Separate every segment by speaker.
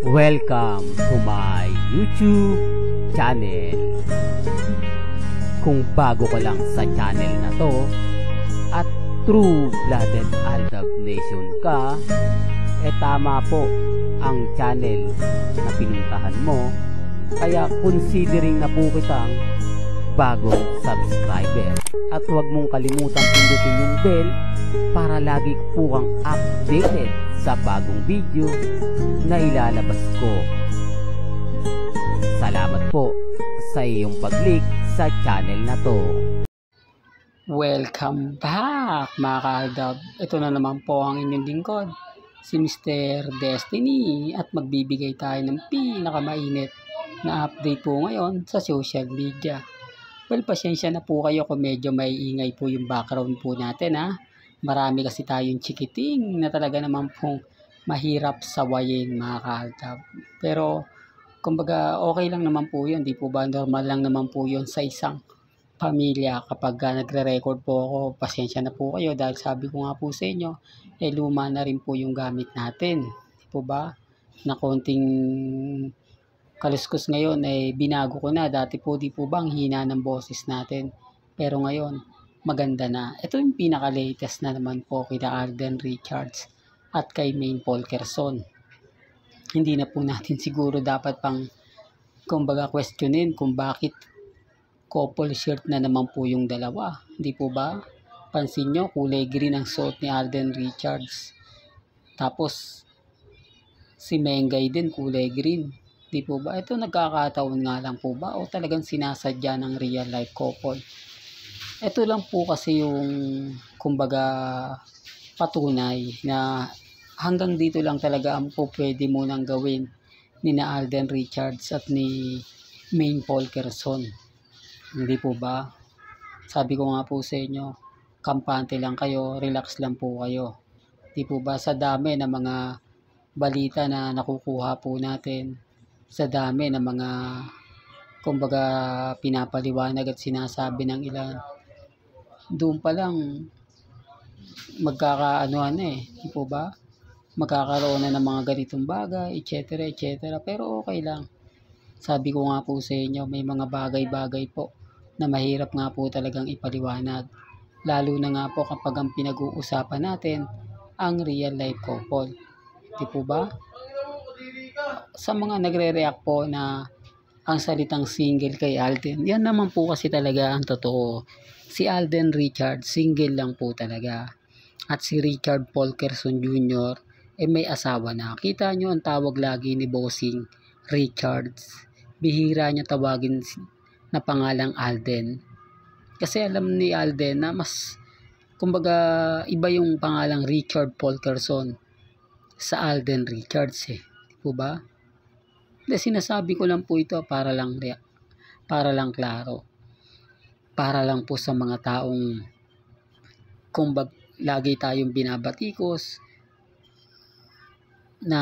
Speaker 1: Welcome to my YouTube channel. Kung bago ka lang sa channel na to at true-blooded Aldab Nation ka, tama po ang channel na pinuntahan mo. Kaya considering na po kitang bagong subscriber. At huwag mong kalimutan pindutin yung bell para lagi po kang updated sa bagong video na ilalabas ko. Salamat po sa iyong pag-click sa channel na to.
Speaker 2: Welcome back mga ka-Aldab. Ito na naman po ang inyong lingkod, si Mr. Destiny, at magbibigay tayo ng pinakamainit na update po ngayon sa social media. Well, pasensya na po kayo kung medyo may ingay po yung background po natin ha. Marami kasi tayong chikiting na talaga naman pong mahirap sawayin mga ka-Aldab. Pero kumbaga okay lang naman po yun, di po ba? Normal lang naman po yun sa isang pamilya kapag nagre-record po ako. Pasensya na po kayo dahil sabi ko nga po sa inyo, luma na rin po yung gamit natin. Di po ba? Na konting kaluskos ngayon binago ko na. Dati po di po ba ang hina ng boses natin, pero ngayon maganda na. Ito yung pinaka-latest na naman po kina Alden Richards at kay Maine Polkerson. Hindi na po natin siguro dapat pang kumbaga questionin kung bakit couple shirt na naman po yung dalawa. Hindi po ba? Pansin nyo, kulay green ang suot ni Alden Richards. Tapos si Mengay din kulay green. Di po ba? Ito nagkakataon nga lang po ba o talagang sinasadya ng real life couple? Ito lang po kasi yung kumbaga patunay na hanggang dito lang talaga ang po pwede mo nang gawin ni na Alden Richards at ni Maine Polkerson. Hindi po ba? Sabi ko nga po sa inyo, kampante lang kayo, relax lang po kayo. Di po ba? Sa dami ng mga balita na nakukuha po natin, sa dami ng mga kumbaga pinapaliwanag at sinasabi ng ilan, doon pa lang magkakaanuhan di po ba? Magkakaroon na ng mga ganitong bagay, etc. etc. Pero okay lang. Sabi ko nga po sa inyo, may mga bagay-bagay po na mahirap nga po talagang ipaliwanag. Lalo na nga po kapag ang pinag-uusapan natin ang real life couple. Di po ba? Sa mga nagre-react po na ang salitang single kay Alden, yan naman po kasi talaga ang totoo. Si Alden Richards, single lang po talaga. At si Richard Polkerson Jr., may asawa na. Kita nyo ang tawag lagi ni Bossing Richards. Bihira niya tawagin na pangalang Alden. Kasi alam ni Alden na mas, kumbaga, iba yung pangalang Richard Polkerson sa Alden Richards Di po ba? Sinasabi ko lang po ito para lang klaro. Para lang po sa mga taong kumbaga lagi tayong binabatikos na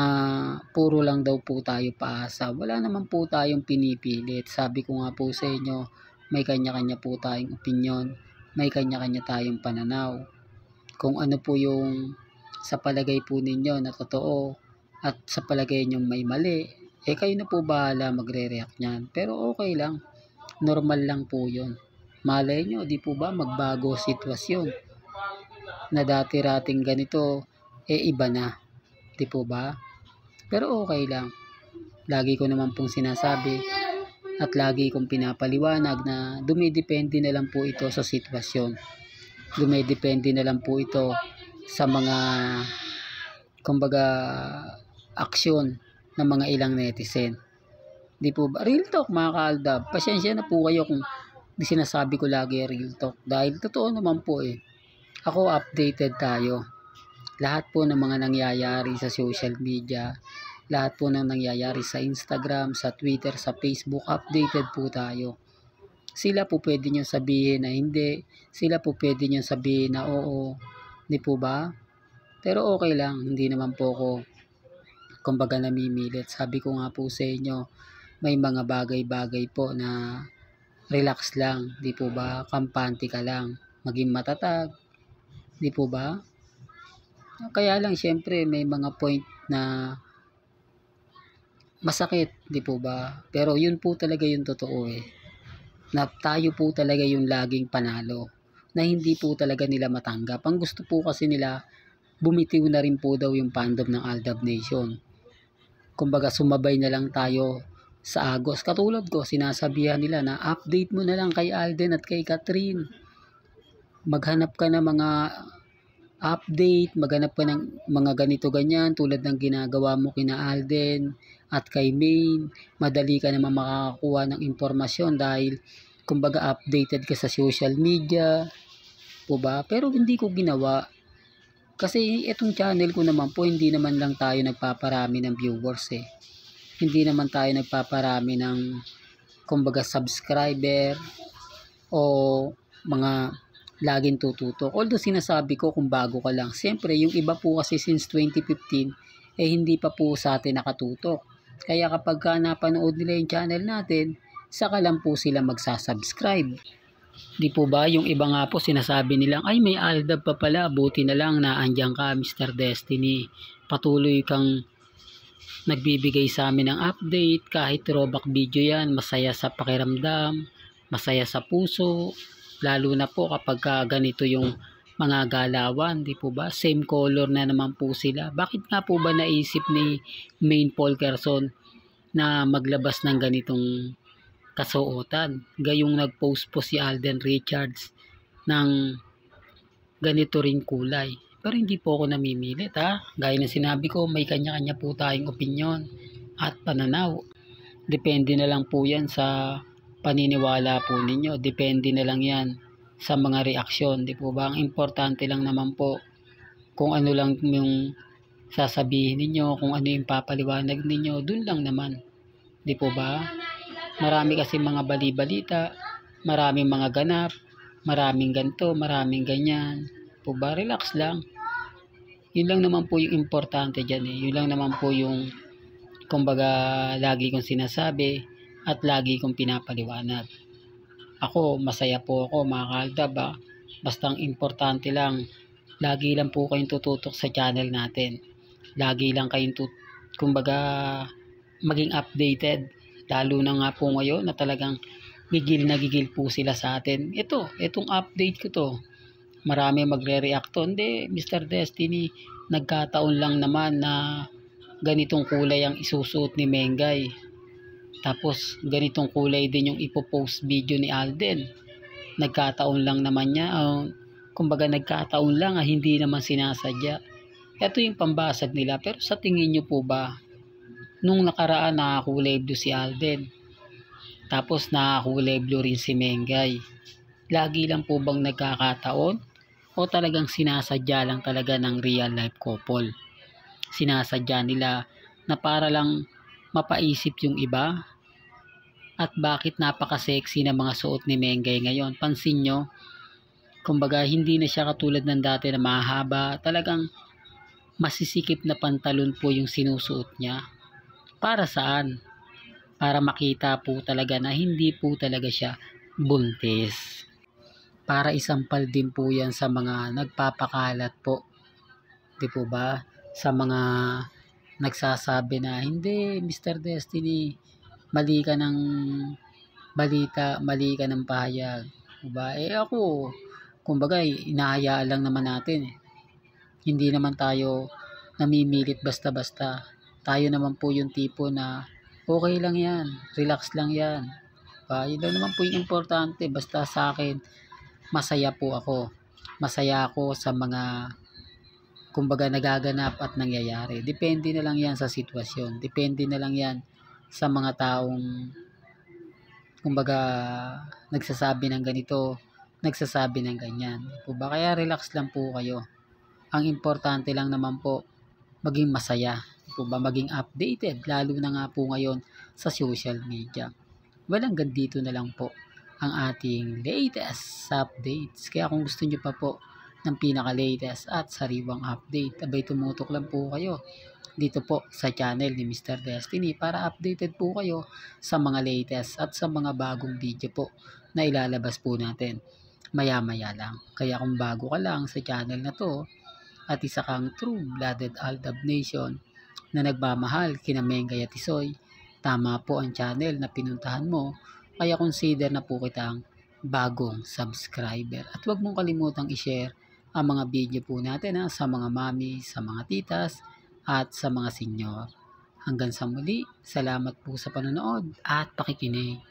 Speaker 2: puro lang daw po tayo paasa. Wala naman po tayong pinipilit. Sabi ko nga po sa inyo, may kanya-kanya po tayong opinyon, may kanya-kanya tayong pananaw. Kung ano po yung sa palagay po ninyo na totoo at sa palagay nyo may mali, kayo na po bahala magre-react niyan. Pero okay lang, normal lang po yun. Malay nyo, di po ba magbago sitwasyon na dati-rating ganito, iba na. Di po ba? Pero okay lang. Lagi ko naman pong sinasabi at lagi kong pinapaliwanag na dumidepende na lang po ito sa sitwasyon. Dumidepende na lang po ito sa mga kumbaga aksyon ng mga ilang netizen. Di po ba? Real talk mga ka-Aldab. Pasensya na po kayo kung di sinasabi ko lagi real talk. Dahil totoo naman po Ako updated tayo. Lahat po ng mga nangyayari sa social media, lahat po ng nangyayari sa Instagram, sa Twitter, sa Facebook, updated po tayo. Sila po pwede nyo sabihin na hindi. Sila po pwede nyo sabihin na oo. Di po ba? Pero okay lang. Hindi naman po ako kumbaga namimilit. Sabi ko nga po sa inyo, may mga bagay-bagay po na relax lang, di po ba? Kampante ka lang, maging matatag, di po ba? Kaya lang syempre may mga point na masakit, di po ba? Pero yun po talaga yung totoo na tayo po talaga yung laging panalo, na hindi po talaga nila matanggap. Ang gusto po kasi nila, bumitiw na rin po daw yung fandom ng Aldab Nation. Kumbaga sumabay na lang tayo sa agos. Katulad ko, sinasabihan nila na update mo na lang kay Alden at kay Catherine. Maghanap ka na mga update, maghanap ka ng mga ganito ganyan tulad ng ginagawa mo kina Alden at kay Maine. Madali ka naman makakakuha ng impormasyon dahil kumbaga updated ka sa social media po ba? Pero hindi ko ginawa kasi itong channel ko naman po, hindi naman lang tayo nagpaparami ng viewers hindi naman tayo nagpaparami ng kumbaga subscriber o mga laging tututok. Although sinasabi ko kung bago ka lang, siyempre yung iba po kasi since 2015 hindi pa po sa atin nakatutok. Kaya kapag ka napanood nila yung channel natin, saka lang po sila magsasubscribe. Di po ba? Yung iba nga po sinasabi nilang, ay may Aldab pa pala, buti na lang na andyan ka Mr. Destiny. Patuloy kang nagbibigay sa amin ng update, kahit throwback video yan, masaya sa pakiramdam, masaya sa puso. Lalo na po kapag ganito yung mga galawan, di po ba? Same color na naman po sila. Bakit nga po ba naisip ni Maine Polkerson na maglabas ng ganitong kasuotan? Gayong nag-post po si Alden Richards ng ganito ring kulay. Pero hindi po ako namimilit Gaya ng sinabi ko, may kanya-kanya po tayong opinyon at pananaw. Depende na lang po yan sa paniniwala po ninyo. Depende na lang yan sa mga reaksyon, di po ba? Ang importante lang naman po kung ano lang yung sasabihin ninyo, kung ano yung papaliwanag ninyo, dun lang naman, di po ba? Marami kasi mga bali-balita, maraming mga ganap, maraming ganto, maraming ganyan, po ba? Relax lang. Yun lang naman po yung importante dyan Yun lang naman po yung kumbaga lagi kong sinasabi at lagi kong pinapaliwanag. Ako, masaya po ako mga kaaldab Basta ang importante lang, lagi lang po kayong tututok sa channel natin. Lagi lang kayong kumbaga maging updated. Lalo na nga po ngayon na talagang gigil na gigil po sila sa atin. Itong update ko to. Marami magre-react to. Hindi, Mr. Destiny, nagkataon lang naman na ganitong kulay ang isusuot ni Mengay. Tapos ganitong kulay din yung ipopost video ni Alden. Nagkataon lang naman niya. Kumbaga nagkataon lang hindi naman sinasadya. Ito yung pambasag nila. Pero sa tingin nyo po ba, nung nakaraan nakakulay blue si Alden, tapos nakakulay blue rin si Mengay, lagi lang po bang nagkakataon o talagang sinasadya lang talaga ng real life couple? Sinasadya nila na para lang mapaisip yung iba? At bakit napaka-sexy na mga suot ni Mengay ngayon? Pansin nyo, kumbaga hindi na siya katulad ng dati na mahaba. Talagang masisikip na pantalon po yung sinusuot niya. Para saan? Para makita po talaga na hindi po talaga siya buntis. Para isampal din po yan sa mga nagpapakalat po. Di po ba? Sa mga nagsasabi na, hindi, Mr. Destiny, mali ka ng balita, mali ka ng pahayag. Diba? Ako, kumbaga, inahayaan lang naman natin Hindi naman tayo namimilit basta-basta. Tayo naman po yung tipo na, okay lang yan, relax lang yan. Yun lang naman po yung importante. Basta sa akin, masaya po ako. Masaya ako sa mga kumbaga nagaganap at nangyayari. Depende na lang yan sa sitwasyon. Depende na lang yan sa mga taong kumbaga nagsasabi ng ganito, nagsasabi ng ganyan. Po ba? Kaya relax lang po kayo. Ang importante lang naman po maging masaya. Po ba? Maging updated. Lalo na nga po ngayon sa social media. Hanggang dito na lang po ang ating latest updates. Kaya kung gusto nyo pa po ng pinaka-latest at sariwang update, abay tumutok lang po kayo dito po sa channel ni Mr. Destiny para updated po kayo sa mga latest at sa mga bagong video po na ilalabas po natin maya-maya lang. Kaya kung bago ka lang sa channel na to at isa kang true-blooded Aldab Nation na nagmamahal kina Mengay at Isoy, tama po ang channel na pinuntahan mo, kaya consider na po kitang bagong subscriber. At huwag mong kalimutang i-share ang mga video po natin sa mga mami, sa mga titas, at sa mga senyor. Hanggang sa muli, salamat po sa panonood at pakikinig.